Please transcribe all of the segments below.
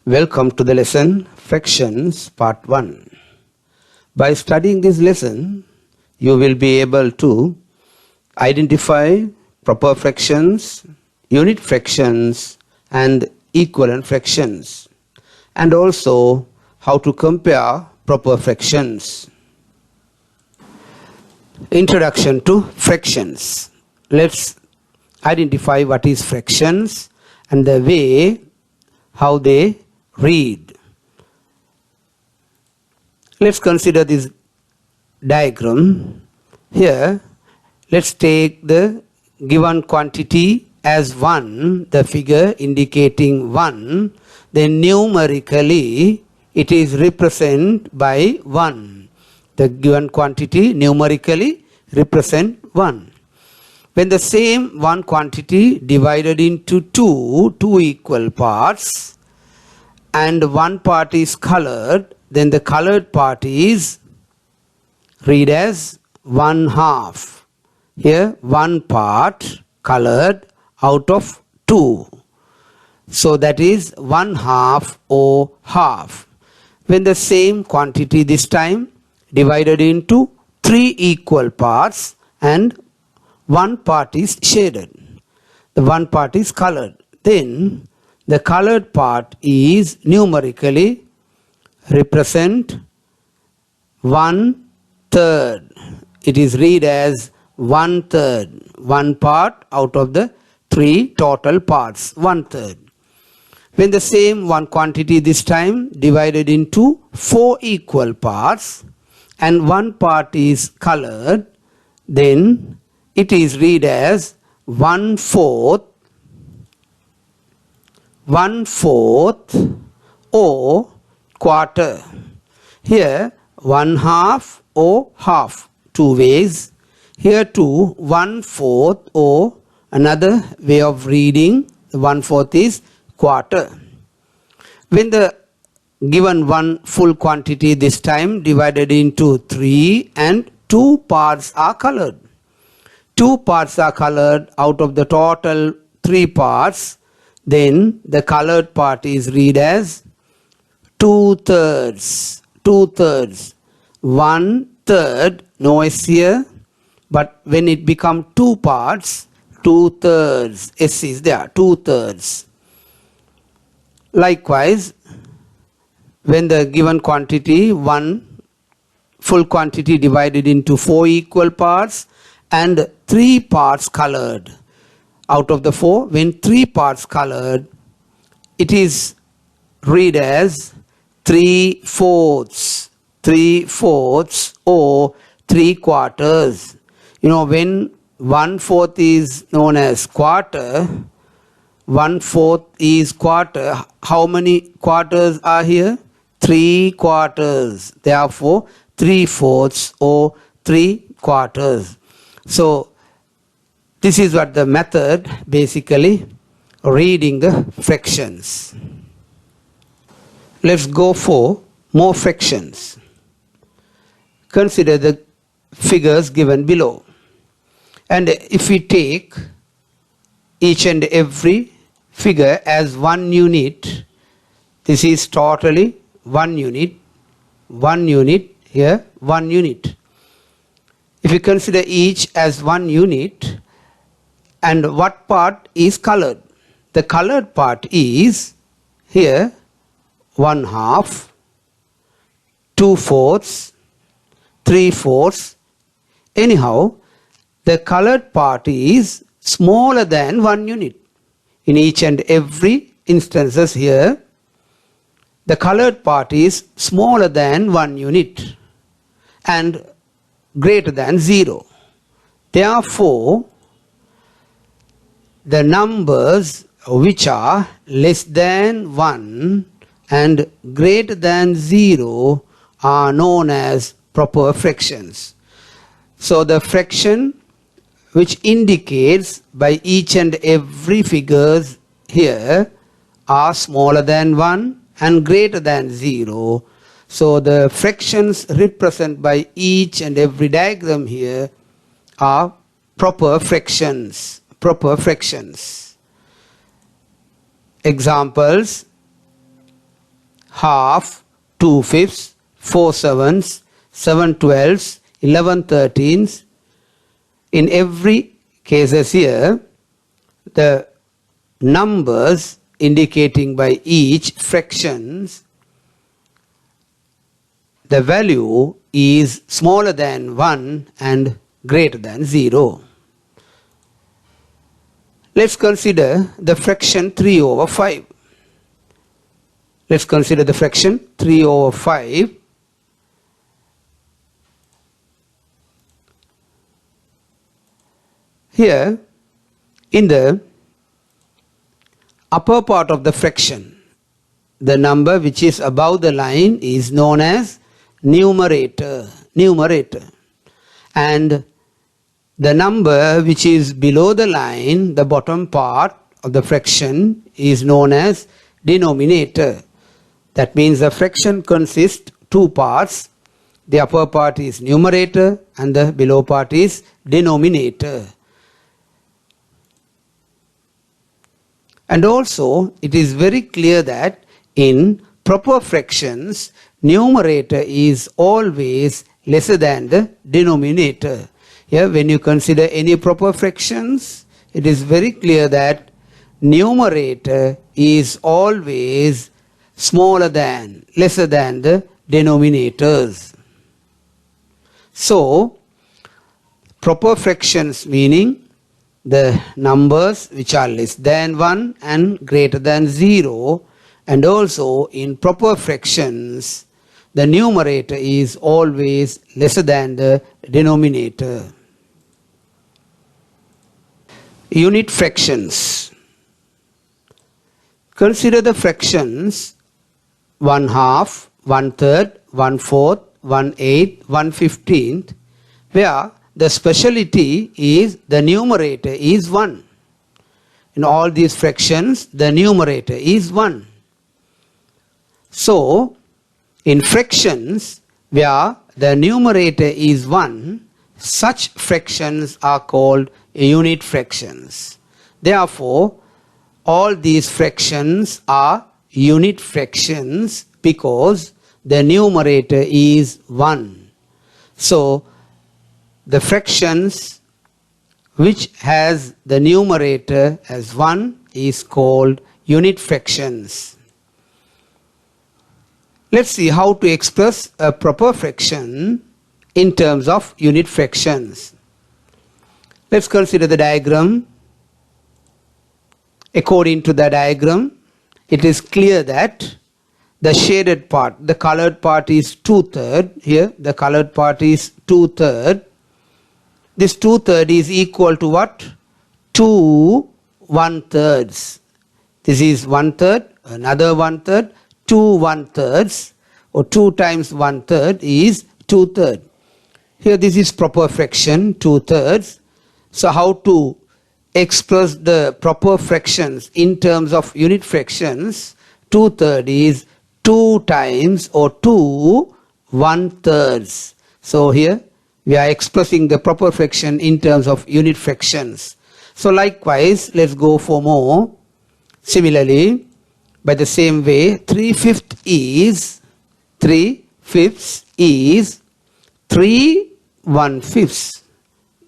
Welcome to the lesson Fractions Part 1. By studying this lesson, you will be able to identify proper fractions, unit fractions and equivalent fractions, and also how to compare proper fractions. Introduction to fractions. Let's identify what is fractions and the way how they read. Let's consider this diagram. Here, let's take the given quantity as 1, the figure indicating 1, then numerically it is represented by 1. The given quantity numerically represent 1. When the same one quantity divided into two equal parts, and one part is colored, then the colored part is read as 1/2. Here 1 part colored out of 2. So that is 1/2 or half. When the same quantity this time divided into 3 equal parts and one part is shaded, the one part is colored, then the colored part is numerically represent 1/3. It is read as 1/3. One part out of the 3 total parts, 1/3. When the same one quantity this time divided into 4 equal parts and one part is colored, then it is read as 1/4 or quarter. Here 1/2 or half, two ways. Here too 1/4 or another way of reading 1/4 is quarter. When the given one full quantity this time divided into 3 and 2 parts are colored. 2 parts are colored out of the total 3 parts, then the colored part is read as 2/3. 2/3. 1/3, no S here, but when it become 2 parts, 2/3, S is there, 2/3. Likewise, when the given quantity, one full quantity divided into 4 equal parts and 3 parts colored. Out of the 4, when 3 parts colored, it is read as 3/4. 3/4 or 3/4. You know, when 1/4 is known as quarter, 1/4 is quarter. How many quarters are here? 3 quarters. Therefore, 3/4 or 3/4. So, this is what the method basically reading the fractions. Let's go for more fractions. Consider the figures given below. And if we take each and every figure as 1 unit, this is totally 1 unit, 1 unit, here 1 unit. If you consider each as 1 unit, and what part is colored? The colored part is here 1/2, 2/4, 3/4. Anyhow, the colored part is smaller than 1 unit. In each and every instances here, the colored part is smaller than 1 unit and greater than 0. Therefore, the numbers which are less than 1 and greater than 0 are known as proper fractions. So the fraction which indicates by each and every figures here are smaller than 1 and greater than 0. So the fractions represented by each and every diagram here are proper fractions. Proper fractions. Examples: half, 2/5, 4/7, 7/12, 11/13. In every cases here, the numbers indicating by each fractions, the value is smaller than 1 and greater than 0. Let's consider the fraction 3/5. Let's consider the fraction 3/5. Here, in the upper part of the fraction, the number which is above the line is known as numerator. And the number which is below the line, the bottom part of the fraction, is known as denominator. That means the fraction consists two parts. The upper part is numerator and the below part is denominator. And also, it is very clear that in proper fractions, numerator is always lesser than the denominator. Here, when you consider any proper fractions, it is very clear that numerator is always lesser than the denominators. So, proper fractions meaning the numbers which are less than 1 and greater than 0, and also in proper fractions the numerator is always lesser than the denominator. Unit fractions. Consider the fractions 1/2, 1/3, 1/4, 1/8, 1/15, where the speciality is the numerator is 1. In all these fractions, the numerator is 1. So, in fractions where the numerator is 1, such fractions are called unit fractions. Therefore, all these fractions are unit fractions because the numerator is 1. So, the fractions which has the numerator as 1 is called unit fractions. Let's see how to express a proper fraction in terms of unit fractions. Let's consider the diagram. According to the diagram, it is clear that the shaded part, the colored part is 2/3. Here, the colored part is 2/3. This 2/3 is equal to what? 2 1/3. This is 1/3, another 1/3, 2 1/3, or 2 times 1/3 is 2/3. Here this is proper fraction, 2/3. So how to express the proper fractions in terms of unit fractions? 2/3 is 2 times or 2 1/3. So here we are expressing the proper fraction in terms of unit fractions. So likewise, let's go for more. Similarly, by the same way, 3/5 is 3 1/5.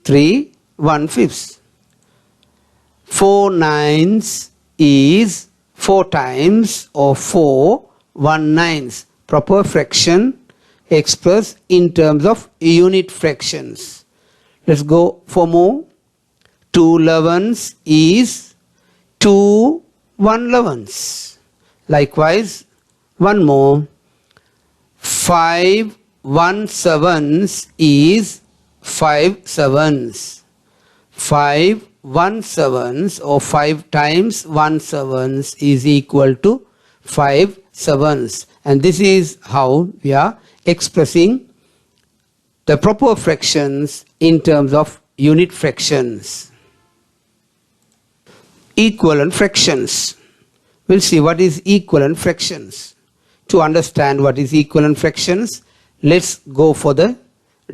3 1/5. 4 9s is 4 times or 4 1/9. Proper fraction expressed in terms of unit fractions. Let's go for more. 2 11s is 2 1/11. Likewise, one more. 5 1/7 is 5 7s. 5 1/7 or 5 times 1/7 is equal to 5 7s. And this is how we are expressing the proper fractions in terms of unit fractions. Equivalent fractions. We'll see what is equivalent fractions. To understand what is equivalent fractions, let's go for the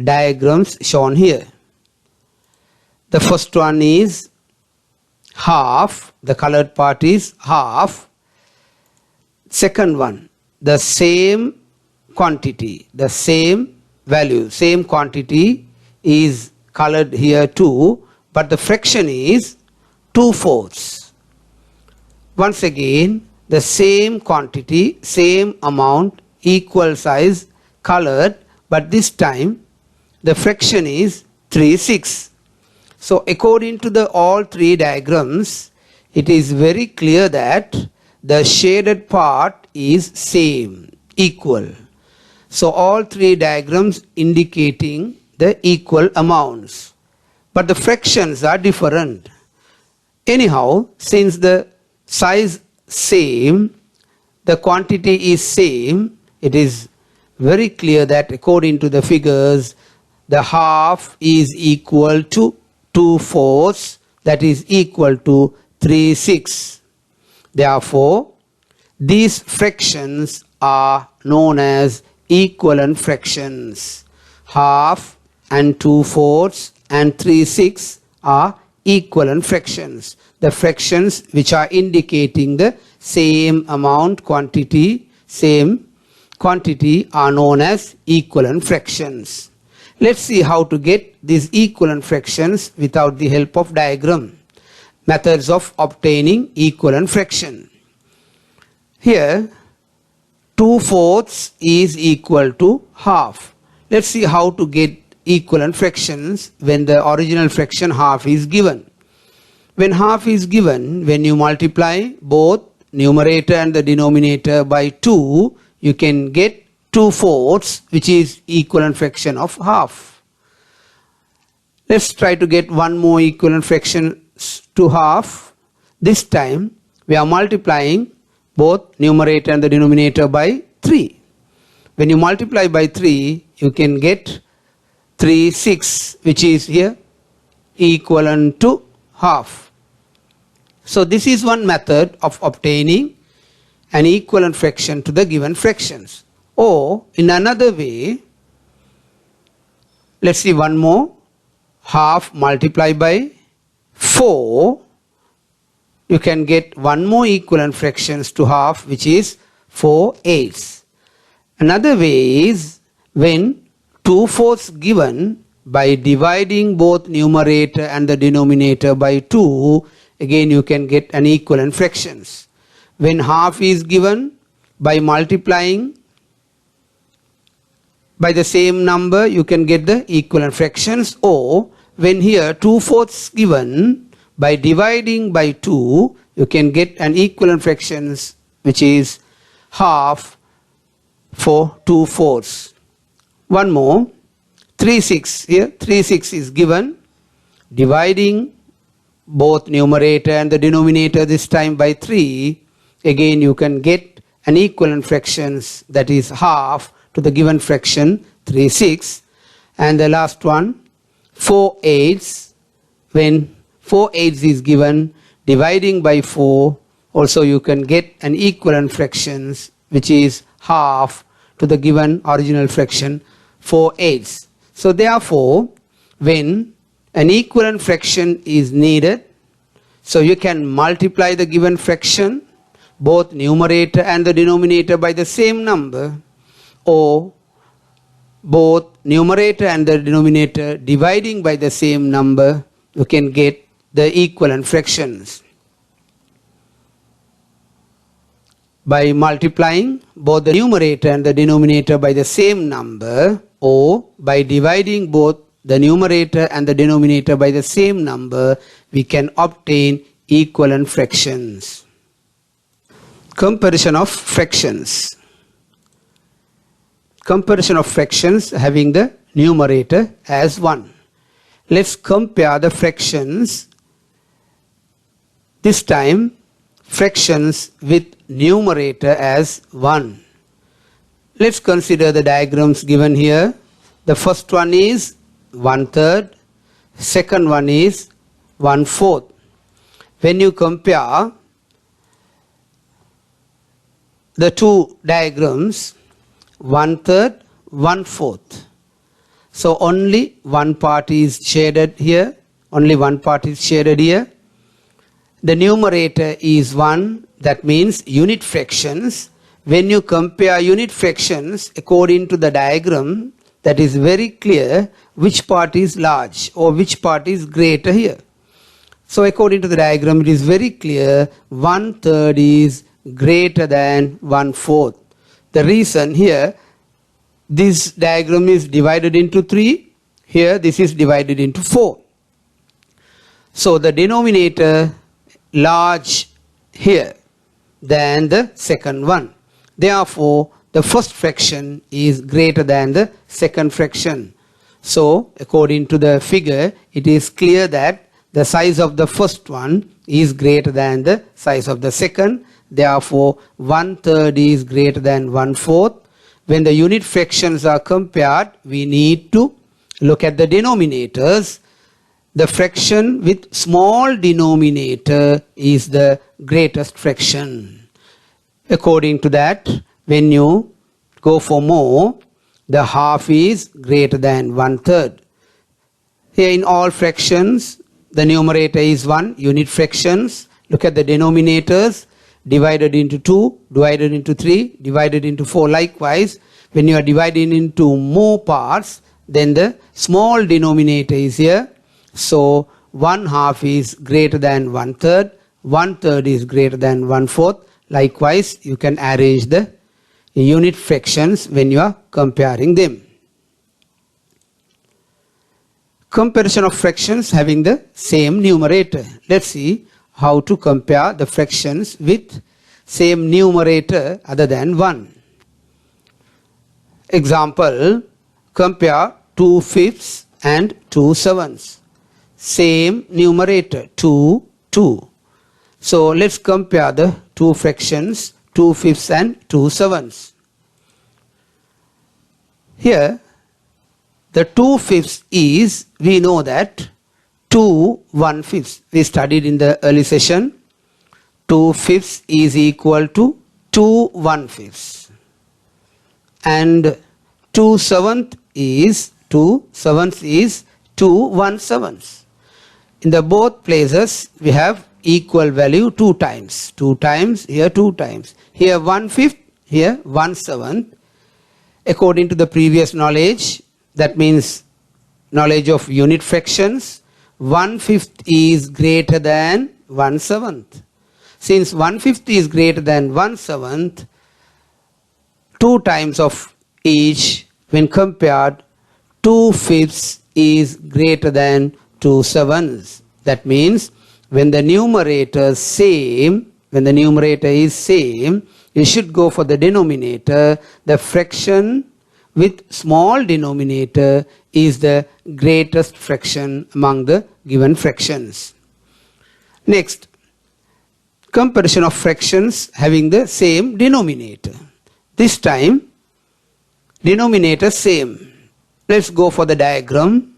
diagrams shown here. The first one is half, the colored part is half. Second one, the same quantity, the same value, same quantity is colored here too, but the fraction is 2/4. Once again, the same quantity, same amount, equal size, colored, but this time the fraction is 3/6. So according to the all three diagrams, it is very clear that the shaded part is same, equal. So all three diagrams indicating the equal amounts, but the fractions are different. Anyhow, since the size same, the quantity is same, it is very clear that according to the figures, the half is equal to 2/4, that is equal to 3/6. Therefore, these fractions are known as equivalent fractions. Half and 2/4 and 3/6 are equivalent fractions. The fractions which are indicating the same amount, quantity, same quantity are known as equivalent fractions. Let's see how to get these equivalent fractions without the help of diagram. Methods of obtaining equivalent fraction. Here 2/4 is equal to half. Let's see how to get equivalent fractions when the original fraction half is given. When half is given, when you multiply both numerator and the denominator by 2, you can get 2/4, which is equivalent fraction of half. Let's try to get one more equivalent fraction to half. This time we are multiplying both numerator and the denominator by 3. When you multiply by 3, you can get 3/6, which is here equivalent to half. So this is one method of obtaining an equivalent fraction to the given fractions. Or in another way, let's see one more. Half multiplied by 4, you can get one more equivalent fractions to half, which is 4/8. Another way is when 2/4 given, by dividing both numerator and the denominator by 2, again you can get an equivalent fractions. When half is given, by multiplying by the same number, you can get the equivalent fractions. Or when here 2/4 given, by dividing by 2, you can get an equivalent fractions, which is half for 2/4. One more, 3/6. Here 3/6 is given, dividing both numerator and the denominator this time by 3, again you can get an equivalent fractions, that is half to the given fraction 3/6. And the last one, 4/8. When 4/8 is given, dividing by 4, also you can get an equivalent fractions, which is half to the given original fraction 4/8. So therefore, when an equivalent fraction is needed, so you can multiply the given fraction, both numerator and the denominator by the same number, or both numerator and the denominator dividing by the same number, you can get the equivalent fractions. By multiplying both the numerator and the denominator by the same number, or by dividing both the numerator and the denominator by the same number, we can obtain equivalent fractions. Comparison of fractions. Comparison of fractions having the numerator as 1. Let's compare the fractions. This time fractions with numerator as 1. Let's consider the diagrams given here. The first one is 1/3, second one is 1/4. When you compare the two diagrams, 1/3, 1/4. So only one part is shaded here, only one part is shaded here. The numerator is 1, that means unit fractions. when you compare unit fractions according to the diagram, that is very clear which part is large or which part is greater here. So according to the diagram, it is very clear 1/3 is greater than 1/4. The reason here, this diagram is divided into 3. Here this is divided into 4. So the denominator large here than the second one. Therefore, the first fraction is greater than the second fraction. So according to the figure, it is clear that the size of the first one is greater than the size of the second. Therefore, 1/3 is greater than 1/4. When the unit fractions are compared, we need to look at the denominators. The fraction with small denominator is the greatest fraction. According to that, when you go for more, the half is greater than 1/3. Here in all fractions, the numerator is 1, unit fractions. Look at the denominators, divided into 2, divided into 3, divided into 4. Likewise, when you are dividing into more parts, then the small denominator is here. So 1/2 is greater than 1/3, 1/3 is greater than 1/4. Likewise, you can arrange the unit fractions when you are comparing them. Comparison of fractions having the same numerator. Let's see how to compare the fractions with same numerator other than 1. Example, compare 2/5 and 2/7. Same numerator, 2, 2. So let's compare the two fractions, 2/5 and 2/7. Here, the 2/5 is, we know that 2 1/5. We studied in the early session. 2/5 is equal to 2 1/5. And 2/7 is 2 1/7. In the both places, we have equal value 2 times. 2 times, here 2 times. Here 1/5, here 1/7. According to the previous knowledge, that means knowledge of unit fractions, 1/5 is greater than 1/7. Since 1/5 is greater than 1/7, 2 times of each, when compared, 2/5 is greater than 2/7. That means when the numerator is same, you should go for the denominator. The fraction with small denominator is the greatest fraction among the given fractions. Next, comparison of fractions having the same denominator. This time, denominator same. Let's go for the diagram.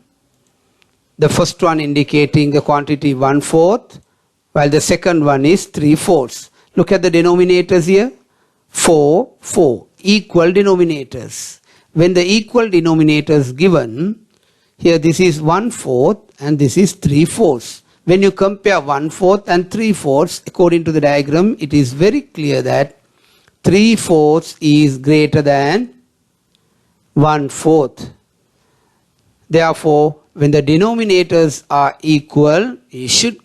The first one indicating the quantity 1/4, while the second one is 3/4. Look at the denominators here. 4, 4. Equal denominators. When the equal denominators given, here this is 1/4 and this is 3/4. When you compare 1/4 and 3/4, according to the diagram, it is very clear that 3/4 is greater than 1/4. Therefore, when the denominators are equal, you should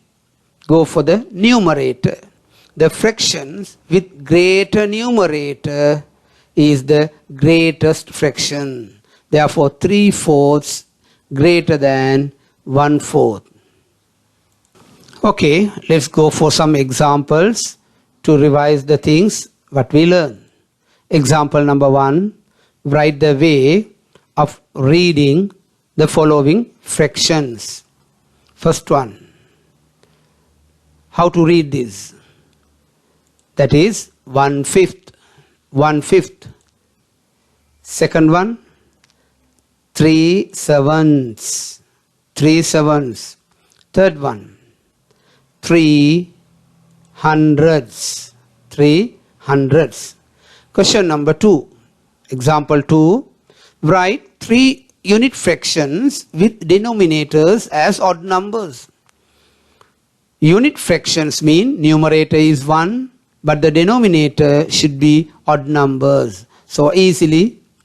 go for the numerator. The fractions with greater numerator is the greatest fraction. Therefore, 3/4 greater than 1/4. Okay, let's go for some examples to revise the things what we learn. Example number 1, write the way of reading the following fractions. First one, how to read this? That is 1/5. 1/5. Second one, 3/7. 3/7. Third one, 3/100. 3/100. Question number 2. Example 2. Write 3 unit fractions with denominators as odd numbers. Unit fractions mean numerator is 1, but the denominator should be odd numbers. So easily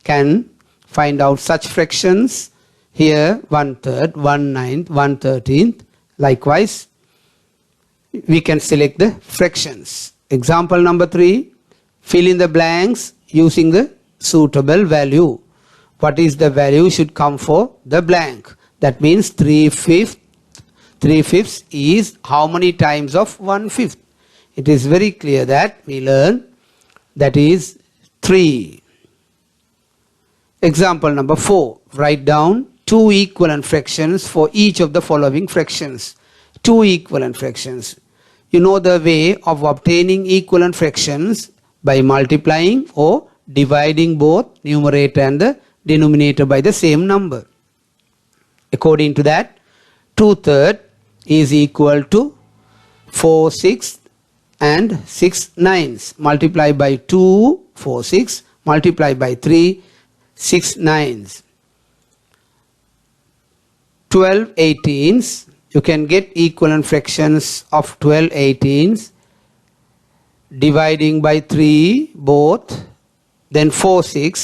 can find out such fractions. Here 1/3, 1/9, 1/13. Likewise, we can select the fractions. Example number 3, fill in the blanks using the suitable value. What is the value should come for the blank? That means 3/5. 3/5 is how many times of 1/5? It is very clear that we learn that is 3. Example number 4, write down 2 equivalent fractions for each of the following fractions. 2 equivalent fractions. You know the way of obtaining equivalent fractions by multiplying or dividing both numerator and the denominator by the same number. According to that, 2/3 is equal to 4/6 and 6/9. Multiply by 2, 4/6. Multiply by 3, 6/9. 12/18. You can get equivalent fractions of 12/18 dividing by 3 both, then 4/6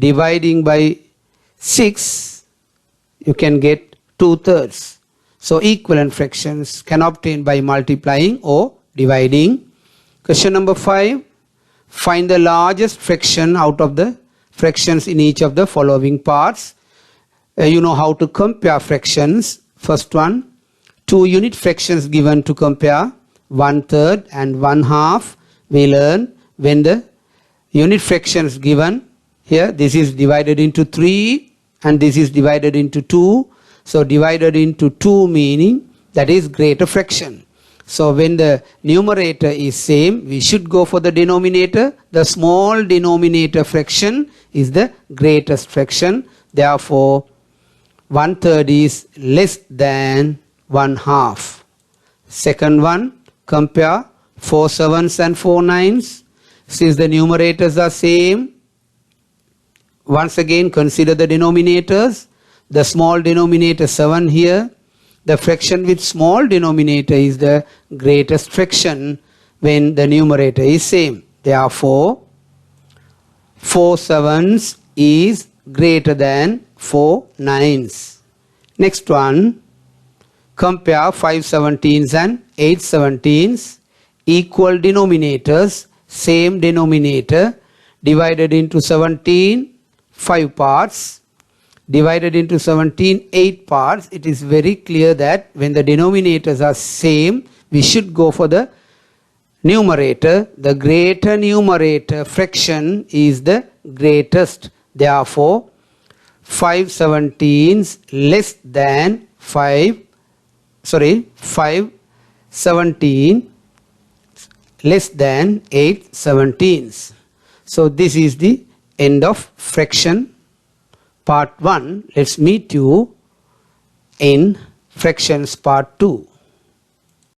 dividing by 6, you can get 2/3. So equivalent fractions can obtain by multiplying or dividing. Question number 5, find the largest fraction out of the fractions in each of the following parts. You know how to compare fractions. First one, 2 unit fractions given to compare, 1/3 and 1/2. We learn when the unit fractions given, here this is divided into 3 and this is divided into 2. So divided into 2 meaning that is greater fraction. So when the numerator is same, we should go for the denominator. The small denominator fraction is the greatest fraction. Therefore 1/3 is less than 1/2. Second one, compare 4 7s and 4 9s. Since the numerators are same, once again consider the denominators. The small denominator 7 here. The fraction with small denominator is the greatest fraction when the numerator is same. Therefore 4 7s is greater than 4 9s. Next one, compare 5 17s and 8 17s. Equal denominators, same denominator, divided into 17, 5 parts, divided into 17, 8 parts. It is very clear that when the denominators are same, we should go for the numerator. The greater numerator fraction is the greatest. Therefore 5 17s less than 5 17 less than 8 17s. So this is the end of fraction part 1. Let's meet you in fractions part 2.